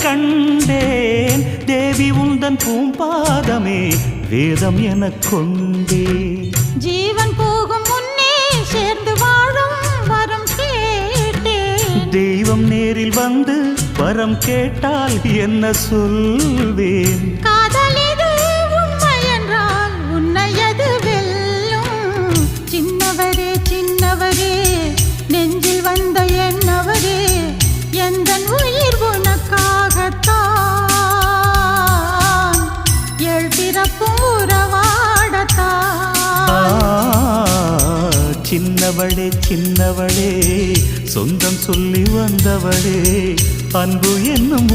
கண்களில் கண்டேன் தேவி உந்தன் பூம்பாதமே வேதம் எனக் கொண்டே. ஜீவன் போகும் முன்னே சேர்ந்து வாழும் வரம் கேட்டேன். தெய்வம் நேரில் வந்து வரம் கேட்டால் என்ன சொல்வேன்? காதலிது உண்மை என்றால் உன்னையது வெல்லும். சின்னவரே சின்னவரே நெஞ்சில் வந்த என்னவரே எந்தன் உயிர் உனக்காகத்தான் ஏழ் பிறப்பும் உறவாடத்தான். சின்னவளே சின்னவளே சொந்தம் சொல்லி வந்தவளே அன்பு என்னும்